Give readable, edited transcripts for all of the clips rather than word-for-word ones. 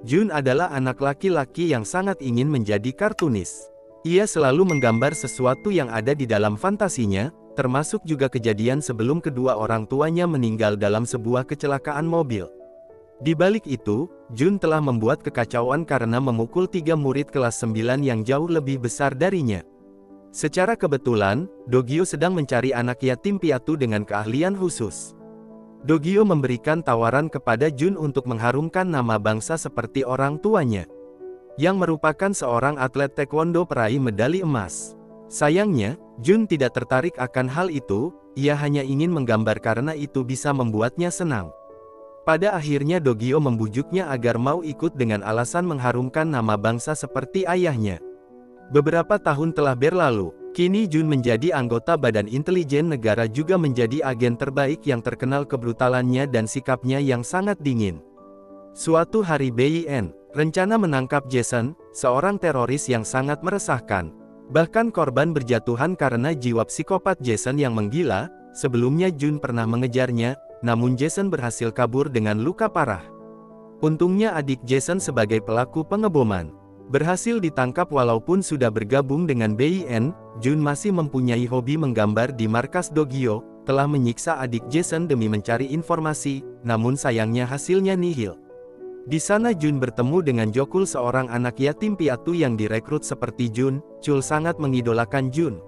Jun adalah anak laki-laki yang sangat ingin menjadi kartunis. Ia selalu menggambar sesuatu yang ada di dalam fantasinya, termasuk juga kejadian sebelum kedua orang tuanya meninggal dalam sebuah kecelakaan mobil. Di balik itu, Jun telah membuat kekacauan karena memukul 3 murid kelas 9 yang jauh lebih besar darinya. Secara kebetulan, Dogyo sedang mencari anak yatim piatu dengan keahlian khusus. Dogyo memberikan tawaran kepada Jun untuk mengharumkan nama bangsa seperti orang tuanya, yang merupakan seorang atlet taekwondo peraih medali emas. Sayangnya, Jun tidak tertarik akan hal itu, ia hanya ingin menggambar karena itu bisa membuatnya senang. Pada akhirnya Dogyo membujuknya agar mau ikut dengan alasan mengharumkan nama bangsa seperti ayahnya. Beberapa tahun telah berlalu, kini Jun menjadi anggota Badan Intelijen Negara juga menjadi agen terbaik yang terkenal kebrutalannya dan sikapnya yang sangat dingin. Suatu hari BIN rencana menangkap Jason, seorang teroris yang sangat meresahkan. Bahkan korban berjatuhan karena jiwa psikopat Jason yang menggila. Sebelumnya Jun pernah mengejarnya, namun Jason berhasil kabur dengan luka parah. Untungnya adik Jason sebagai pelaku pengeboman berhasil ditangkap walaupun sudah bergabung dengan BIN, Jun masih mempunyai hobi menggambar di markas Dogyo, telah menyiksa adik Jason demi mencari informasi, namun sayangnya hasilnya nihil. Di sana Jun bertemu dengan Jokul, seorang anak yatim piatu yang direkrut seperti Jun. Chul sangat mengidolakan Jun.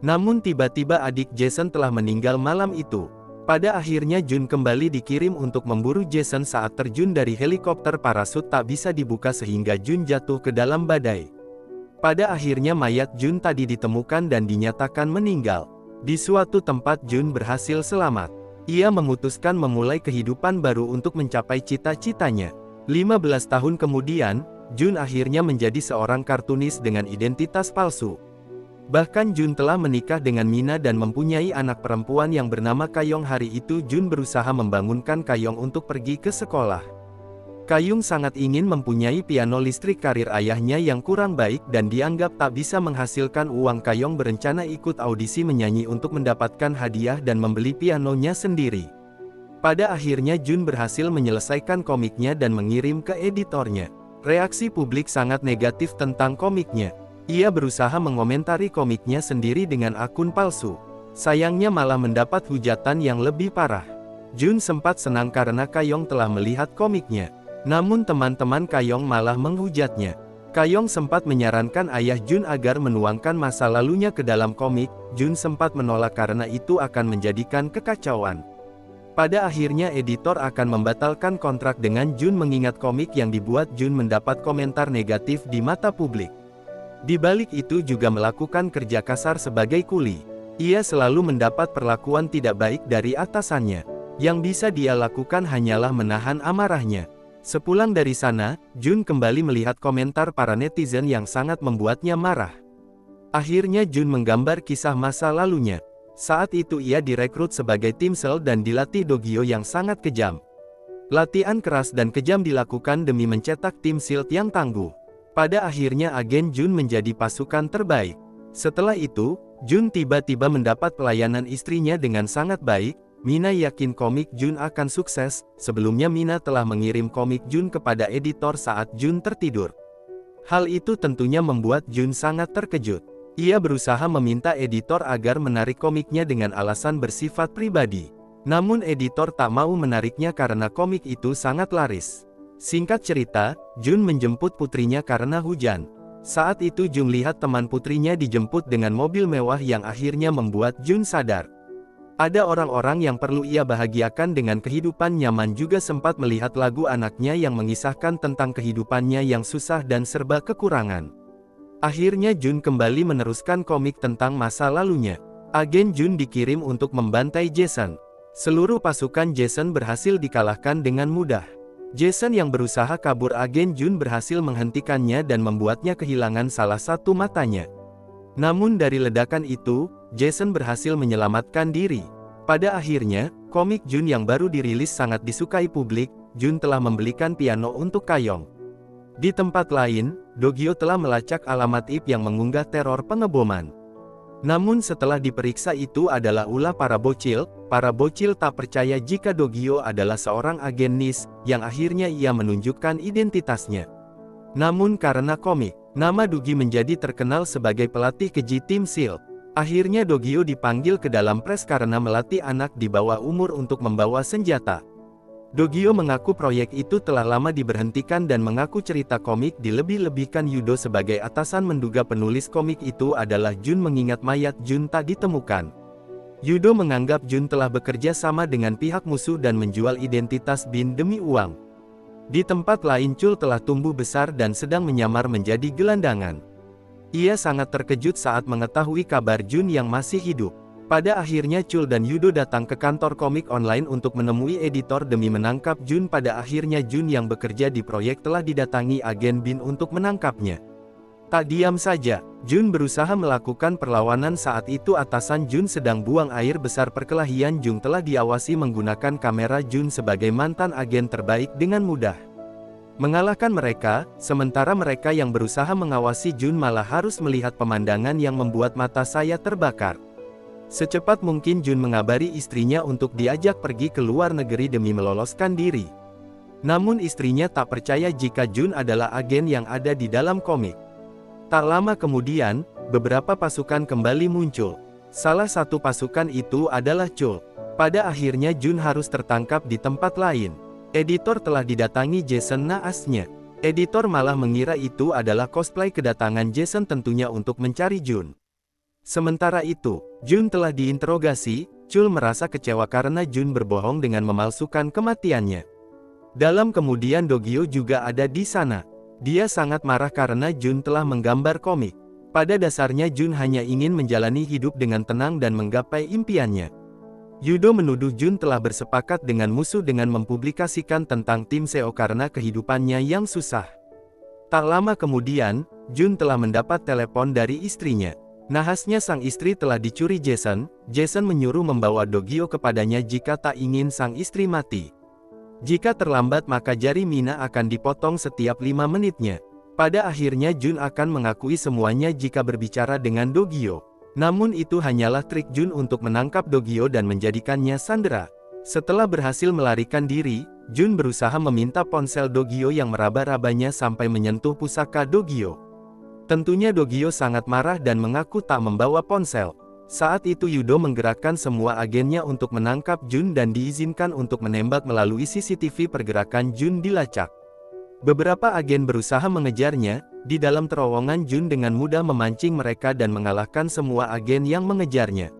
Namun tiba-tiba adik Jason telah meninggal malam itu. Pada akhirnya Jun kembali dikirim untuk memburu Jason saat terjun dari helikopter parasut tak bisa dibuka sehingga Jun jatuh ke dalam badai. Pada akhirnya mayat Jun tadi ditemukan dan dinyatakan meninggal. Di suatu tempat Jun berhasil selamat. Ia memutuskan memulai kehidupan baru untuk mencapai cita-citanya. 15 tahun kemudian, Jun akhirnya menjadi seorang kartunis dengan identitas palsu. Bahkan Jun telah menikah dengan Mina dan mempunyai anak perempuan yang bernama Kayong. Hari itu Jun berusaha membangunkan Kayong untuk pergi ke sekolah. Kayong sangat ingin mempunyai piano listrik. Karir ayahnya yang kurang baik dan dianggap tak bisa menghasilkan uang. Kayong berencana ikut audisi menyanyi untuk mendapatkan hadiah dan membeli pianonya sendiri. Pada akhirnya Jun berhasil menyelesaikan komiknya dan mengirim ke editornya. Reaksi publik sangat negatif tentang komiknya. Ia berusaha mengomentari komiknya sendiri dengan akun palsu. Sayangnya malah mendapat hujatan yang lebih parah. Jun sempat senang karena Kayong telah melihat komiknya. Namun teman-teman Kayong malah menghujatnya. Kayong sempat menyarankan ayah Jun agar menuangkan masa lalunya ke dalam komik. Jun sempat menolak karena itu akan menjadikan kekacauan. Pada akhirnya editor akan membatalkan kontrak dengan Jun mengingat komik yang dibuat Jun mendapat komentar negatif di mata publik. Di balik itu juga melakukan kerja kasar sebagai kuli. Ia selalu mendapat perlakuan tidak baik dari atasannya. Yang bisa dia lakukan hanyalah menahan amarahnya. Sepulang dari sana, Jun kembali melihat komentar para netizen yang sangat membuatnya marah. Akhirnya Jun menggambar kisah masa lalunya. Saat itu ia direkrut sebagai tim sel dan dilatih Dogyo yang sangat kejam. Latihan keras dan kejam dilakukan demi mencetak tim SEAL yang tangguh. Pada akhirnya agen Jun menjadi pasukan terbaik. Setelah itu, Jun tiba-tiba mendapat pelayanan istrinya dengan sangat baik. Mina yakin komik Jun akan sukses. Sebelumnya Mina telah mengirim komik Jun kepada editor saat Jun tertidur. Hal itu tentunya membuat Jun sangat terkejut. Ia berusaha meminta editor agar menarik komiknya dengan alasan bersifat pribadi. Namun editor tak mau menariknya karena komik itu sangat laris. Singkat cerita, Jun menjemput putrinya karena hujan. Saat itu Jun lihat teman putrinya dijemput dengan mobil mewah yang akhirnya membuat Jun sadar. Ada orang-orang yang perlu ia bahagiakan dengan kehidupan nyaman. Juga sempat melihat lagu anaknya yang mengisahkan tentang kehidupannya yang susah dan serba kekurangan. Akhirnya Jun kembali meneruskan komik tentang masa lalunya. Agen Jun dikirim untuk membantai Jason. Seluruh pasukan Jason berhasil dikalahkan dengan mudah. Jason yang berusaha kabur, agen Jun berhasil menghentikannya dan membuatnya kehilangan salah satu matanya. Namun dari ledakan itu, Jason berhasil menyelamatkan diri. Pada akhirnya, komik Jun yang baru dirilis sangat disukai publik. Jun telah membelikan piano untuk Kayong. Di tempat lain, Dogyo telah melacak alamat IP yang mengunggah teror pengeboman. Namun setelah diperiksa itu adalah ulah para bocil tak percaya jika Do-gyo adalah seorang agen NIS, yang akhirnya ia menunjukkan identitasnya. Namun karena komik, nama Do-gi menjadi terkenal sebagai pelatih keji tim SEAL. Akhirnya Do-gyo dipanggil ke dalam pres karena melatih anak di bawah umur untuk membawa senjata. Do-gyo mengaku proyek itu telah lama diberhentikan dan mengaku cerita komik dilebih-lebihkan. Yudo sebagai atasan menduga penulis komik itu adalah Jun mengingat mayat Jun tak ditemukan. Yudo menganggap Jun telah bekerja sama dengan pihak musuh dan menjual identitas Bin demi uang. Di tempat lain Chul telah tumbuh besar dan sedang menyamar menjadi gelandangan. Ia sangat terkejut saat mengetahui kabar Jun yang masih hidup. Pada akhirnya Chul dan Yudo datang ke kantor komik online untuk menemui editor demi menangkap Jun. Pada akhirnya Jun yang bekerja di proyek telah didatangi agen Bin untuk menangkapnya. Tak diam saja, Jun berusaha melakukan perlawanan. Saat itu atasan Jun sedang buang air besar. Perkelahian Jun telah diawasi menggunakan kamera. Jun sebagai mantan agen terbaik dengan mudah mengalahkan mereka, sementara mereka yang berusaha mengawasi Jun malah harus melihat pemandangan yang membuat mata saya terbakar. Secepat mungkin Jun mengabari istrinya untuk diajak pergi ke luar negeri demi meloloskan diri. Namun istrinya tak percaya jika Jun adalah agen yang ada di dalam komik. Tak lama kemudian, beberapa pasukan kembali muncul. Salah satu pasukan itu adalah Chul. Pada akhirnya Jun harus tertangkap di tempat lain. Editor telah didatangi Jason naasnya. Editor malah mengira itu adalah cosplay kedatangan Jason tentunya untuk mencari Jun. Sementara itu, Jun telah diinterogasi. Chul merasa kecewa karena Jun berbohong dengan memalsukan kematiannya. Dalam kemudian Do-gyo juga ada di sana. Dia sangat marah karena Jun telah menggambar komik. Pada dasarnya Jun hanya ingin menjalani hidup dengan tenang dan menggapai impiannya. Yudo menuduh Jun telah bersepakat dengan musuh dengan mempublikasikan tentang tim SEO karena kehidupannya yang susah. Tak lama kemudian, Jun telah mendapat telepon dari istrinya. Nahasnya sang istri telah dicuri Jason. Jason menyuruh membawa Do-gyo kepadanya jika tak ingin sang istri mati. Jika terlambat maka jari Mina akan dipotong setiap 5 menitnya. Pada akhirnya Jun akan mengakui semuanya jika berbicara dengan Do-gyo. Namun itu hanyalah trik Jun untuk menangkap Do-gyo dan menjadikannya sandera. Setelah berhasil melarikan diri, Jun berusaha meminta ponsel Do-gyo yang meraba-rabanya sampai menyentuh pusaka Do-gyo. Tentunya Do-gyo sangat marah dan mengaku tak membawa ponsel. Saat itu Yudo menggerakkan semua agennya untuk menangkap Jun dan diizinkan untuk menembak melalui CCTV pergerakan Jun dilacak. Beberapa agen berusaha mengejarnya. Di dalam terowongan Jun dengan mudah memancing mereka dan mengalahkan semua agen yang mengejarnya.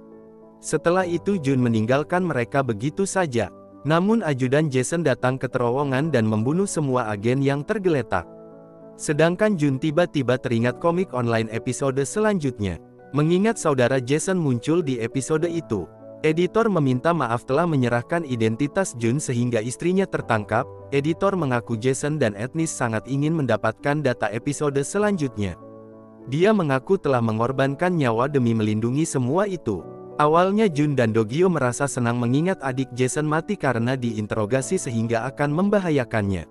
Setelah itu Jun meninggalkan mereka begitu saja. Namun ajudan Jason datang ke terowongan dan membunuh semua agen yang tergeletak. Sedangkan Jun tiba-tiba teringat komik online episode selanjutnya. Mengingat saudara Jason muncul di episode itu, editor meminta maaf telah menyerahkan identitas Jun sehingga istrinya tertangkap. Editor mengaku Jason dan etnis sangat ingin mendapatkan data episode selanjutnya. Dia mengaku telah mengorbankan nyawa demi melindungi semua itu. Awalnya Jun dan Do-gyo merasa senang mengingat adik Jason mati karena diinterogasi sehingga akan membahayakannya.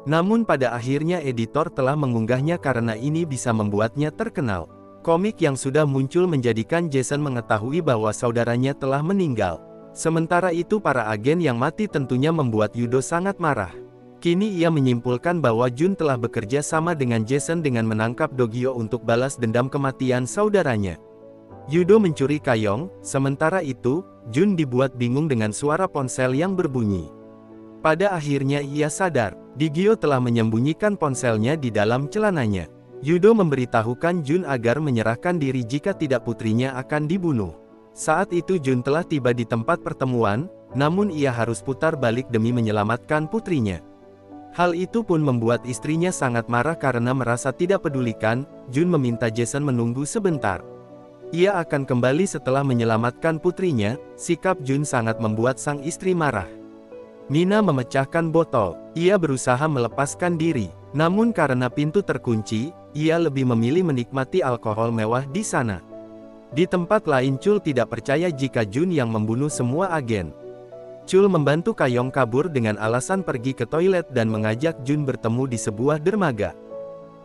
Namun pada akhirnya editor telah mengunggahnya karena ini bisa membuatnya terkenal. Komik yang sudah muncul menjadikan Jason mengetahui bahwa saudaranya telah meninggal. Sementara itu para agen yang mati tentunya membuat Yudo sangat marah. Kini ia menyimpulkan bahwa Jun telah bekerja sama dengan Jason dengan menangkap Do-gyo untuk balas dendam kematian saudaranya. Yudo mencuri Kayong, sementara itu, Jun dibuat bingung dengan suara ponsel yang berbunyi. Pada akhirnya ia sadar, Do-gyo telah menyembunyikan ponselnya di dalam celananya. Yudo memberitahukan Jun agar menyerahkan diri jika tidak putrinya akan dibunuh. Saat itu Jun telah tiba di tempat pertemuan, namun ia harus putar balik demi menyelamatkan putrinya. Hal itu pun membuat istrinya sangat marah karena merasa tidak pedulikan. Jun meminta Jason menunggu sebentar. Ia akan kembali setelah menyelamatkan putrinya. Sikap Jun sangat membuat sang istri marah. Mina memecahkan botol. Ia berusaha melepaskan diri. Namun karena pintu terkunci, ia lebih memilih menikmati alkohol mewah di sana. Di tempat lain Chul tidak percaya jika Jun yang membunuh semua agen. Chul membantu Kayong kabur dengan alasan pergi ke toilet dan mengajak Jun bertemu di sebuah dermaga.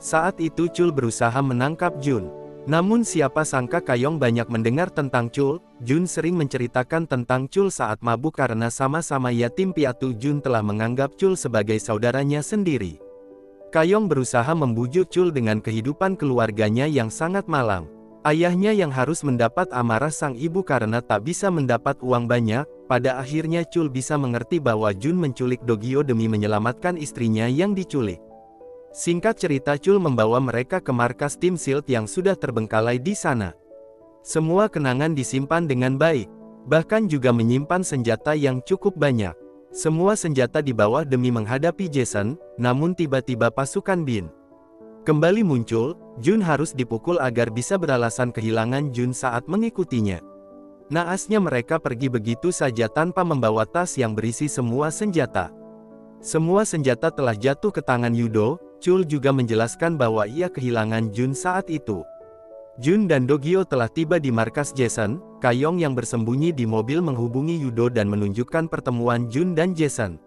Saat itu Chul berusaha menangkap Jun. Namun siapa sangka Kayong banyak mendengar tentang Chul. Jun sering menceritakan tentang Chul saat mabuk karena sama-sama yatim piatu. Jun telah menganggap Chul sebagai saudaranya sendiri. Kayong berusaha membujuk Chul dengan kehidupan keluarganya yang sangat malang. Ayahnya yang harus mendapat amarah sang ibu karena tak bisa mendapat uang banyak. Pada akhirnya Chul bisa mengerti bahwa Jun menculik Do-gyo demi menyelamatkan istrinya yang diculik. Singkat cerita, Chul membawa mereka ke markas tim SHIELD yang sudah terbengkalai di sana. Semua kenangan disimpan dengan baik, bahkan juga menyimpan senjata yang cukup banyak. Semua senjata dibawa demi menghadapi Jason, namun tiba-tiba pasukan Bin kembali muncul. Jun harus dipukul agar bisa beralasan kehilangan Jun saat mengikutinya. Naasnya mereka pergi begitu saja tanpa membawa tas yang berisi semua senjata. Semua senjata telah jatuh ke tangan Yudo. Chul juga menjelaskan bahwa ia kehilangan Jun saat itu. Jun dan Do-gyo telah tiba di markas Jason. Kayong yang bersembunyi di mobil menghubungi Yudo dan menunjukkan pertemuan Jun dan Jason.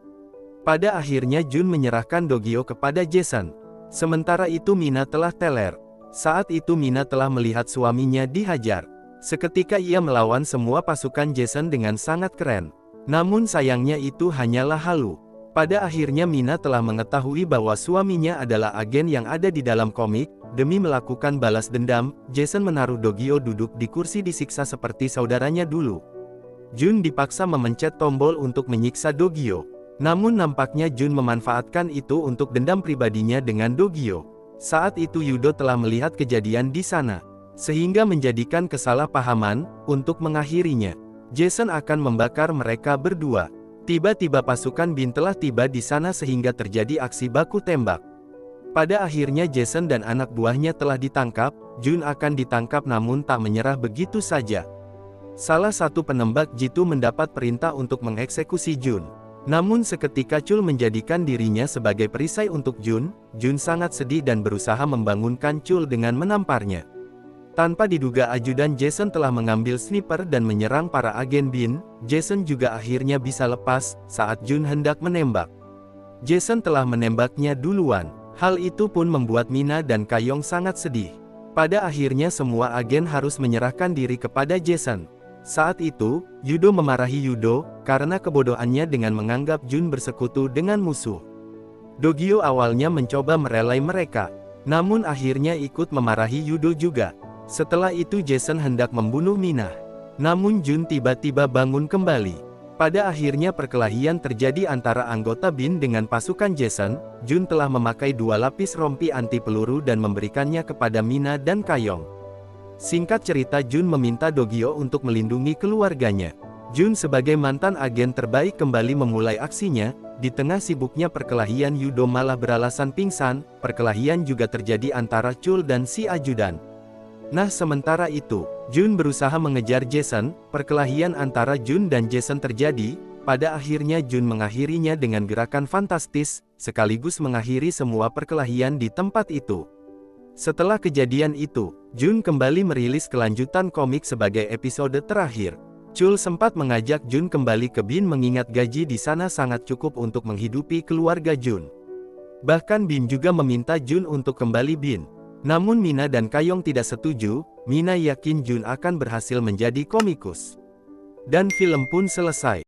Pada akhirnya Jun menyerahkan Do-gyo kepada Jason. Sementara itu Mina telah teler. Saat itu Mina telah melihat suaminya dihajar. Seketika ia melawan semua pasukan Jason dengan sangat keren. Namun sayangnya itu hanyalah halu. Pada akhirnya Mina telah mengetahui bahwa suaminya adalah agen yang ada di dalam komik. Demi melakukan balas dendam, Jason menaruh Do-gyo duduk di kursi disiksa seperti saudaranya dulu. Jun dipaksa memencet tombol untuk menyiksa Do-gyo. Namun nampaknya Jun memanfaatkan itu untuk dendam pribadinya dengan Do-gyo. Saat itu Yudo telah melihat kejadian di sana, sehingga menjadikan kesalahpahaman. Untuk mengakhirinya, Jason akan membakar mereka berdua. Tiba-tiba pasukan Bin telah tiba di sana sehingga terjadi aksi baku tembak. Pada akhirnya Jason dan anak buahnya telah ditangkap. Jun akan ditangkap namun tak menyerah begitu saja. Salah satu penembak jitu mendapat perintah untuk mengeksekusi Jun. Namun seketika Chul menjadikan dirinya sebagai perisai untuk Jun. Jun sangat sedih dan berusaha membangunkan Chul dengan menamparnya. Tanpa diduga ajudan Jason telah mengambil sniper dan menyerang para agen Bin. Jason juga akhirnya bisa lepas saat Jun hendak menembak. Jason telah menembaknya duluan. Hal itu pun membuat Mina dan Kayong sangat sedih. Pada akhirnya semua agen harus menyerahkan diri kepada Jason. Saat itu, Yudo memarahi Yudo karena kebodohannya dengan menganggap Jun bersekutu dengan musuh. Do-gyo awalnya mencoba merelai mereka, namun akhirnya ikut memarahi Yudo juga. Setelah itu Jason hendak membunuh Mina. Namun Jun tiba-tiba bangun kembali. Pada akhirnya perkelahian terjadi antara anggota Bin dengan pasukan Jason. Jun telah memakai 2 lapis rompi anti peluru dan memberikannya kepada Mina dan Kayong. Singkat cerita Jun meminta Do-gyo untuk melindungi keluarganya. Jun sebagai mantan agen terbaik kembali memulai aksinya. Di tengah sibuknya perkelahian Yudo malah beralasan pingsan. Perkelahian juga terjadi antara Chul dan si ajudan. Nah sementara itu, Jun berusaha mengejar Jason. Perkelahian antara Jun dan Jason terjadi. Pada akhirnya Jun mengakhirinya dengan gerakan fantastis, sekaligus mengakhiri semua perkelahian di tempat itu. Setelah kejadian itu, Jun kembali merilis kelanjutan komik sebagai episode terakhir. Chul sempat mengajak Jun kembali ke Bin mengingat gaji di sana sangat cukup untuk menghidupi keluarga Jun. Bahkan Bin juga meminta Jun untuk kembali Bin. Namun Mina dan Kayong tidak setuju. Mina yakin Jun akan berhasil menjadi komikus. Dan film pun selesai.